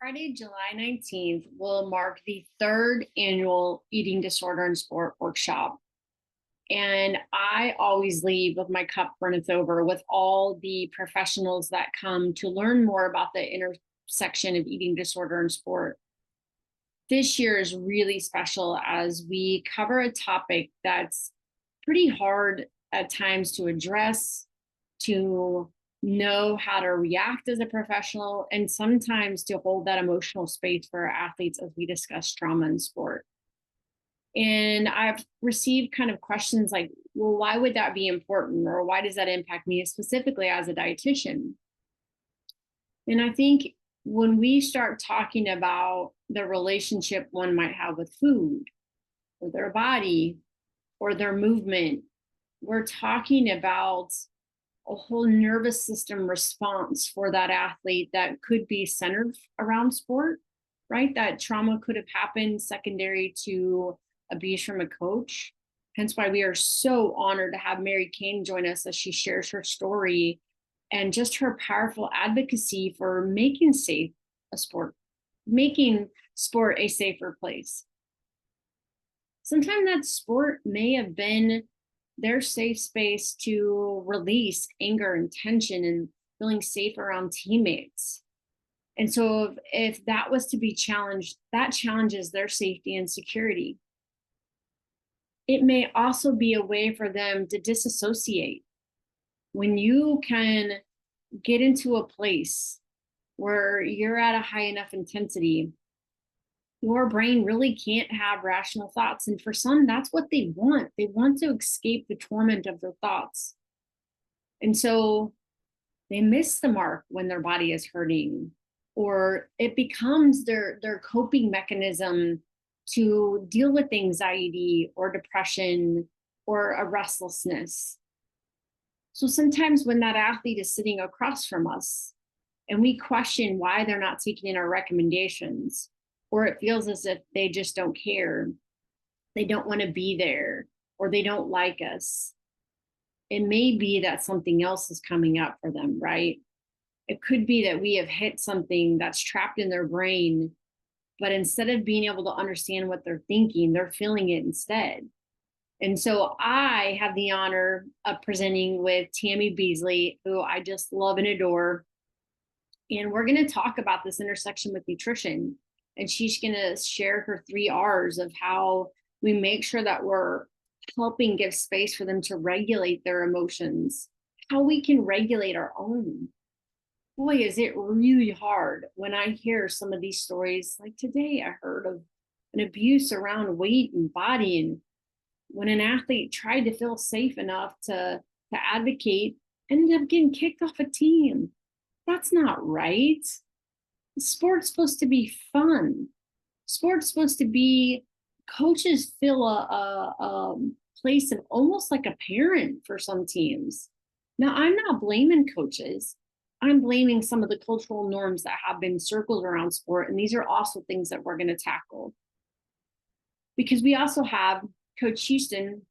Friday, July 19th will mark the third annual Eating Disorder in Sport workshop. And I always leave with my cup runneth over with all the professionals that come to learn more about the intersection of eating disorder and sport. This year is really special as we cover a topic that's pretty hard at times to address, to know how to react as a professional, and sometimes to hold that emotional space for our athletes as we discuss trauma in sport. And I've received kind of questions like, well, why would that be important? Or why does that impact me specifically as a dietitian? And I think when we start talking about the relationship one might have with food or their body or their movement, we're talking about a whole nervous system response for that athlete that could be centered around sport, right? That trauma could have happened secondary to abuse from a coach. Hence why we are so honored to have Mary Kane join us as she shares her story and just her powerful advocacy for making safe a sport, making sport a safer place. Sometimes that sport may have been their safe space to release anger and tension and feeling safe around teammates. And so if that was to be challenged, that challenges their safety and security. It may also be a way for them to disassociate. When you can get into a place where you're at a high enough intensity, your brain really can't have rational thoughts. And for some, that's what they want. They want to escape the torment of their thoughts. And so they miss the mark when their body is hurting, or it becomes their coping mechanism to deal with anxiety or depression or a restlessness. So sometimes when that athlete is sitting across from us and we question why they're not taking in our recommendations, or it feels as if they just don't care, they don't want to be there, or they don't like us, it may be that something else is coming up for them, right? It could be that we have hit something that's trapped in their brain, but instead of being able to understand what they're thinking, they're feeling it instead. And so I have the honor of presenting with Tammy Beasley, who I just love and adore. And we're going to talk about this intersection with nutrition. And she's going to share her 3 R's of how we make sure that we're helping give space for them to regulate their emotions, how we can regulate our own. Boy, is it really hard when I hear some of these stories. Like today, I heard of an abuse around weight and body. And when an athlete tried to feel safe enough to advocate, ended up getting kicked off a team. That's not right. Sport's supposed to be fun. Sport's supposed to be, coaches fill a place of almost like a parent for some teams. Now, I'm not blaming coaches. I'm blaming some of the cultural norms that have been circled around sport. And these are also things that we're going to tackle. Because we also have Coach Houston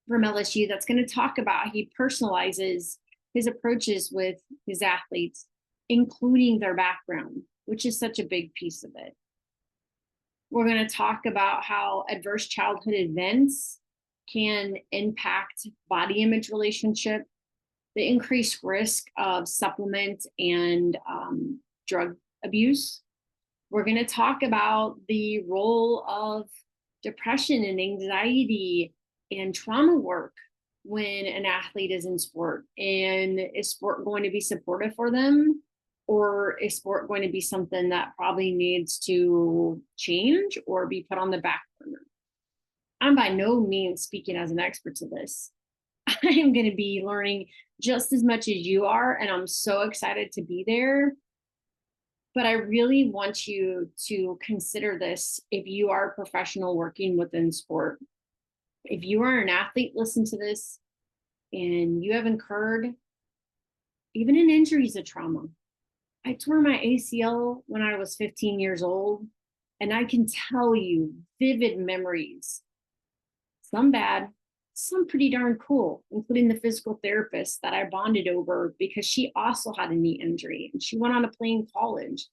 from LSU that's going to talk about how he personalizes his approaches with his athletes, including their background, which is such a big piece of it. We're going to talk about how adverse childhood events can impact body image relationship, the increased risk of supplement and drug abuse. We're going to talk about the role of depression and anxiety and trauma work when an athlete is in sport. And is sport going to be supportive for them? Or is sport going to be something that probably needs to change or be put on the back burner? I'm by no means speaking as an expert to this. I am going to be learning just as much as you are, and I'm so excited to be there. But I really want you to consider this if you are a professional working within sport. If you are an athlete, listen to this, and you have incurred even an injury is a trauma. I tore my ACL when I was 15 years old, and I can tell you vivid memories, some bad, some pretty darn cool, including the physical therapist that I bonded over because she also had a knee injury and she went on to play in college.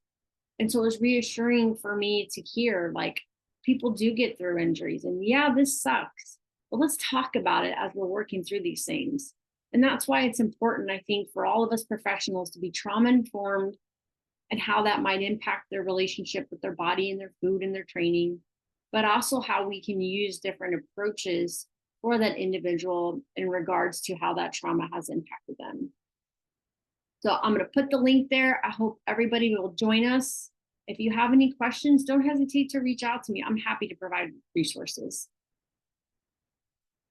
And so it was reassuring for me to hear like people do get through injuries and yeah, this sucks. But let's talk about it as we're working through these things. And that's why it's important, I think, for all of us professionals to be trauma informed and how that might impact their relationship with their body and their food and their training, but also how we can use different approaches for that individual in regards to how that trauma has impacted them. So I'm going to put the link there. I hope everybody will join us. If you have any questions, don't hesitate to reach out to me. I'm happy to provide resources.